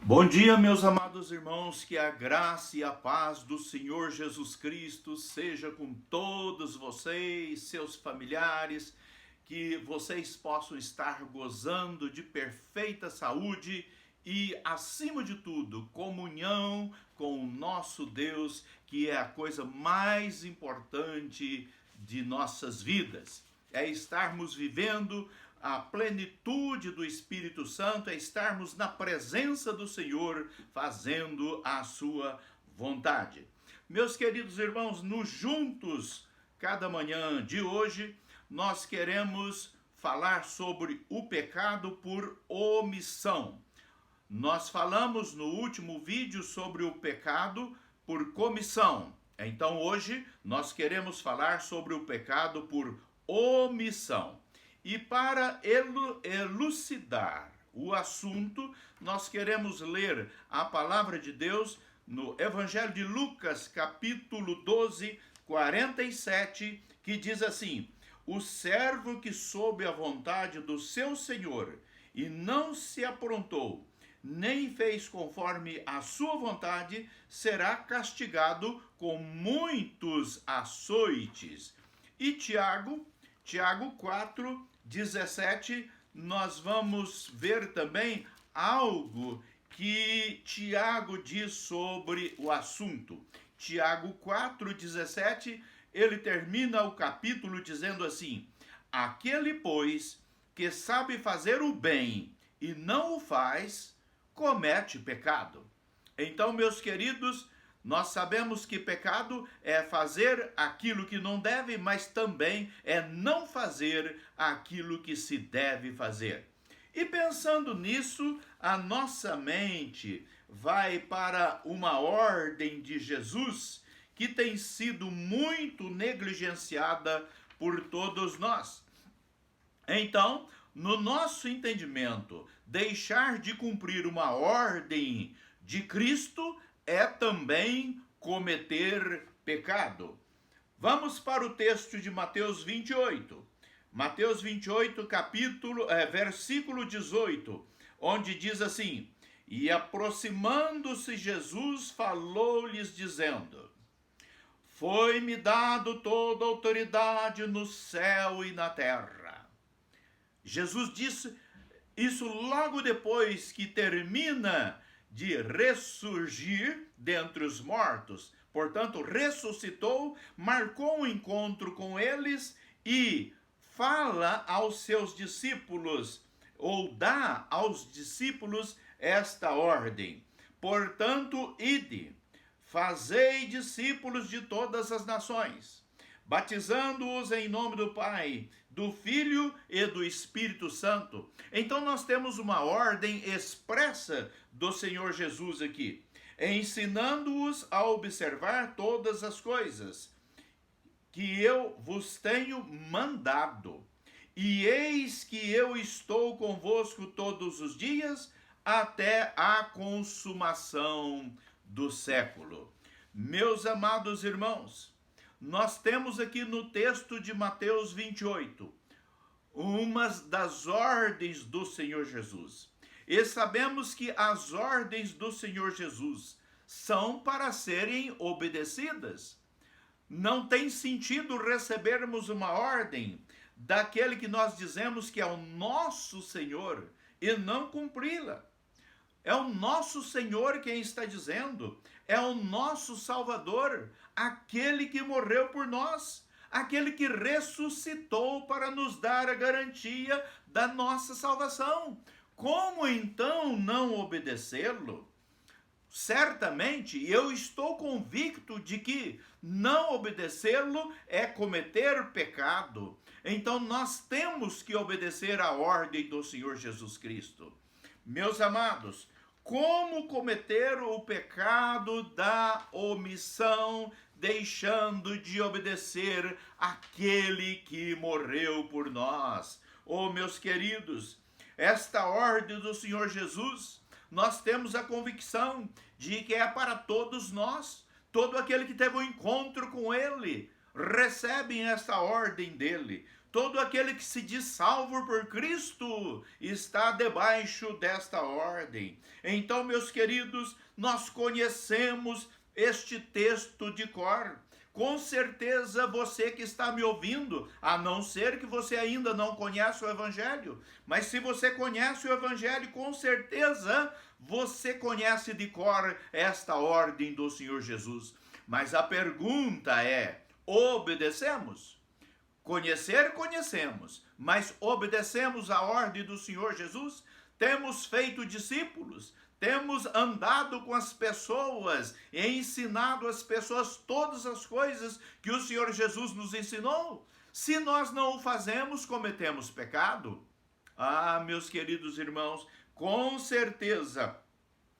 Bom dia, meus amados irmãos, que a graça e a paz do Senhor Jesus Cristo seja com todos vocês, seus familiares, que vocês possam estar gozando de perfeita saúde e, acima de tudo, comunhão com o nosso Deus, que é a coisa mais importante de nossas vidas. É estarmos vivendo a plenitude do Espírito Santo, é estarmos na presença do Senhor, fazendo a sua vontade. Meus queridos irmãos, no Juntos, cada manhã de hoje, nós queremos falar sobre o pecado por omissão. Nós falamos no último vídeo sobre o pecado por comissão. Então hoje nós queremos falar sobre o pecado por omissão. E para elucidar o assunto, nós queremos ler a palavra de Deus no Evangelho de Lucas, capítulo 12, 47, que diz assim: o servo que soube a vontade do seu senhor e não se aprontou, nem fez conforme a sua vontade, será castigado com muitos açoites. E Tiago 4, 17, nós vamos ver também algo que Tiago diz sobre o assunto. Tiago 4, 17, ele termina o capítulo dizendo assim: aquele, pois, que sabe fazer o bem e não o faz, comete pecado. Então, meus queridos, nós sabemos que pecado é fazer aquilo que não deve, mas também é não fazer aquilo que se deve fazer. E pensando nisso, a nossa mente vai para uma ordem de Jesus que tem sido muito negligenciada por todos nós. Então, no nosso entendimento, deixar de cumprir uma ordem de Cristo é também cometer pecado. Vamos para o texto de Mateus 28. Mateus 28, versículo 18, onde diz assim: e aproximando-se Jesus, falou-lhes dizendo: foi-me dado toda a autoridade no céu e na terra. Jesus disse isso logo depois que termina de ressurgir dentre os mortos. Portanto, ressuscitou, marcou um encontro com eles e fala aos seus discípulos, ou dá aos discípulos esta ordem: portanto, ide, fazei discípulos de todas as nações, batizando-os em nome do Pai, do Filho e do Espírito Santo. Então nós temos uma ordem expressa do Senhor Jesus aqui, ensinando-os a observar todas as coisas que eu vos tenho mandado. E eis que eu estou convosco todos os dias, até a consumação do século. Meus amados irmãos, nós temos aqui no texto de Mateus 28 uma das ordens do Senhor Jesus. E sabemos que as ordens do Senhor Jesus são para serem obedecidas. Não tem sentido recebermos uma ordem daquele que nós dizemos que é o nosso Senhor e não cumpri-la. É o nosso Senhor quem está dizendo, é o nosso Salvador, aquele que morreu por nós, aquele que ressuscitou para nos dar a garantia da nossa salvação. Como então não obedecê-lo? Certamente, eu estou convicto de que não obedecê-lo é cometer pecado. Então nós temos que obedecer à ordem do Senhor Jesus Cristo. Meus amados, como cometer o pecado da omissão, deixando de obedecer aquele que morreu por nós? Oh, meus queridos, esta ordem do Senhor Jesus, nós temos a convicção de que é para todos nós. Todo aquele que teve um encontro com ele recebe esta ordem dele. Todo aquele que se diz salvo por Cristo está debaixo desta ordem. Então, meus queridos, nós conhecemos este texto de cor. Com certeza você que está me ouvindo, a não ser que você ainda não conhece o Evangelho, mas se você conhece o Evangelho, com certeza você conhece de cor esta ordem do Senhor Jesus. Mas a pergunta é: obedecemos? Conhecer, conhecemos, mas obedecemos a ordem do Senhor Jesus? Temos feito discípulos? Temos andado com as pessoas e ensinado às pessoas todas as coisas que o Senhor Jesus nos ensinou? Se nós não o fazemos, cometemos pecado? Ah, meus queridos irmãos, com certeza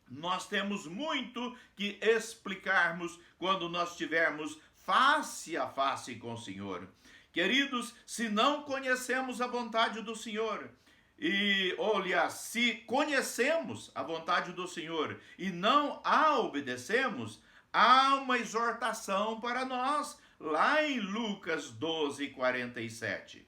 nós temos muito que explicarmos quando nós estivermos face a face com o Senhor. Queridos, se não conhecemos a vontade do Senhor, olha, se conhecemos a vontade do Senhor e não a obedecemos, há uma exortação para nós, lá em Lucas 12:47.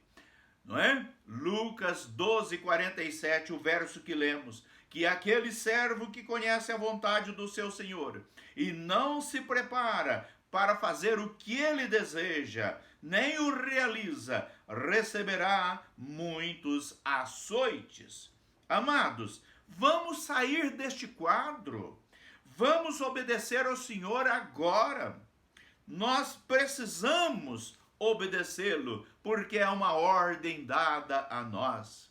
Não é? Lucas 12:47, o verso que lemos, que aquele servo que conhece a vontade do seu Senhor e não se prepara para fazer o que ele deseja, nem o realiza, receberá muitos açoites. Amados, vamos sair deste quadro. Vamos obedecer ao Senhor agora. Nós precisamos obedecê-lo, porque é uma ordem dada a nós.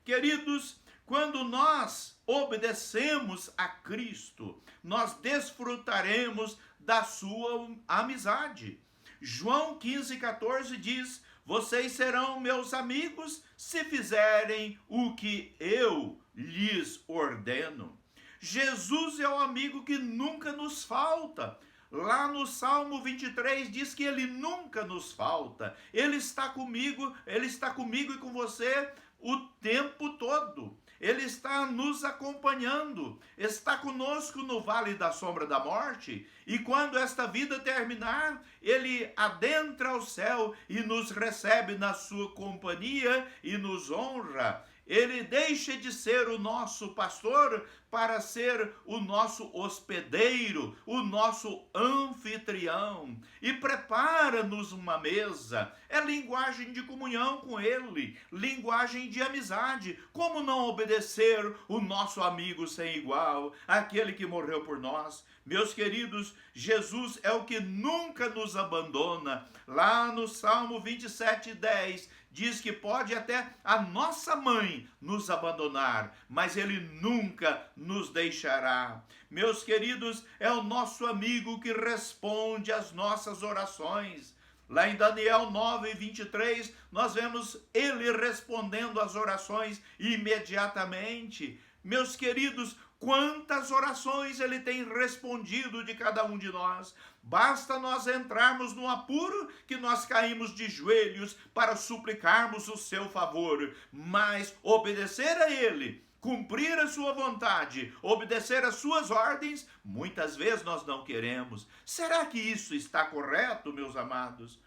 Queridos, quando nós obedecemos a Cristo, nós desfrutaremos da sua amizade. João 15:14 diz: vocês serão meus amigos se fizerem o que eu lhes ordeno. Jesus é o amigo que nunca nos falta. Lá no Salmo 23 diz que ele nunca nos falta. Ele está comigo e com você o tempo todo. Ele está nos acompanhando, está conosco no vale da sombra da morte, e quando esta vida terminar, ele adentra ao céu e nos recebe na sua companhia e nos honra. Ele deixa de ser o nosso pastor para ser o nosso hospedeiro, o nosso anfitrião, e prepara-nos uma mesa. É linguagem de comunhão com ele, linguagem de amizade. Como não obedecer o nosso amigo sem igual, aquele que morreu por nós? Meus queridos, Jesus é o que nunca nos abandona. Lá no Salmo 27:10 diz que pode até a nossa mãe nos abandonar, mas ele nunca nos deixará. Meus queridos, é o nosso amigo que responde às nossas orações. Lá em Daniel 9:23, nós vemos ele respondendo às orações imediatamente. Meus queridos, quantas orações ele tem respondido de cada um de nós. Basta nós entrarmos no apuro que nós caímos de joelhos para suplicarmos o seu favor. Mas obedecer a ele, cumprir a sua vontade, obedecer às suas ordens, muitas vezes nós não queremos. Será que isso está correto, meus amados?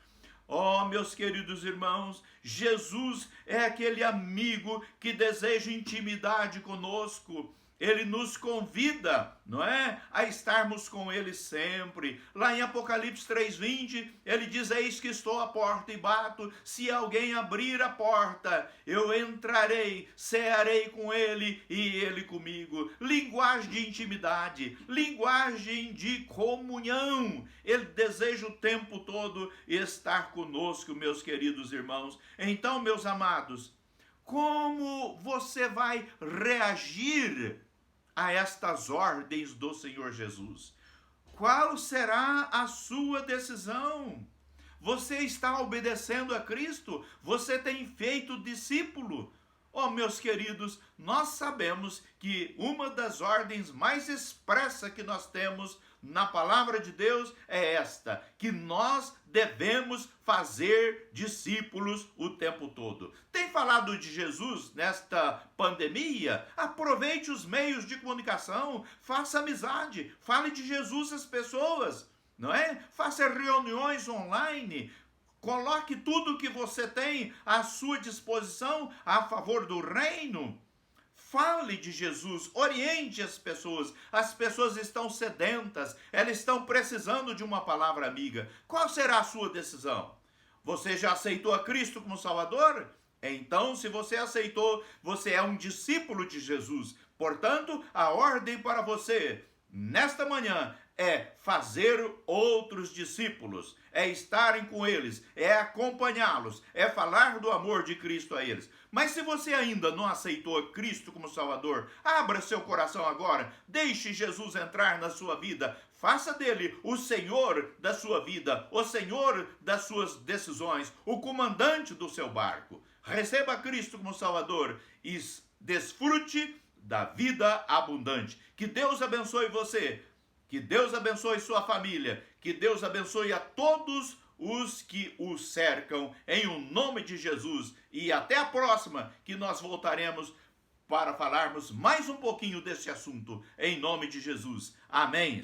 Oh, meus queridos irmãos, Jesus é aquele amigo que deseja intimidade conosco. Ele nos convida, não é? A estarmos com ele sempre. Lá em Apocalipse 3:20, ele diz: eis que estou à porta e bato. Se alguém abrir a porta, eu entrarei, cearei com ele e ele comigo. Linguagem de intimidade, linguagem de comunhão. Ele deseja o tempo todo estar conosco, meus queridos irmãos. Então, meus amados, como você vai reagir a estas ordens do Senhor Jesus? Qual será a sua decisão? Você está obedecendo a Cristo? Você tem feito discípulo? Oh, meus queridos, nós sabemos que uma das ordens mais expressas que nós temos na palavra de Deus é esta, que nós devemos fazer discípulos o tempo todo. Tem falado de Jesus nesta pandemia? Aproveite os meios de comunicação, faça amizade, fale de Jesus às pessoas, não é? Faça reuniões online, Coloque tudo que você tem à sua disposição a favor do reino. Fale de Jesus, oriente as pessoas. As pessoas estão sedentas, elas estão precisando de uma palavra amiga. Qual será a sua decisão? Você já aceitou a Cristo como Salvador? Então, se você aceitou, você é um discípulo de Jesus. Portanto, a ordem para você nesta manhã é fazer outros discípulos, é estarem com eles, é acompanhá-los, é falar do amor de Cristo a eles. Mas se você ainda não aceitou Cristo como Salvador, abra seu coração agora, deixe Jesus entrar na sua vida, faça dele o Senhor da sua vida, o Senhor das suas decisões, o comandante do seu barco. Receba Cristo como Salvador e desfrute da vida abundante. Que Deus abençoe você, que Deus abençoe sua família, que Deus abençoe a todos os que o cercam, em o nome de Jesus. E até a próxima, que nós voltaremos para falarmos mais um pouquinho desse assunto, em nome de Jesus. Amém.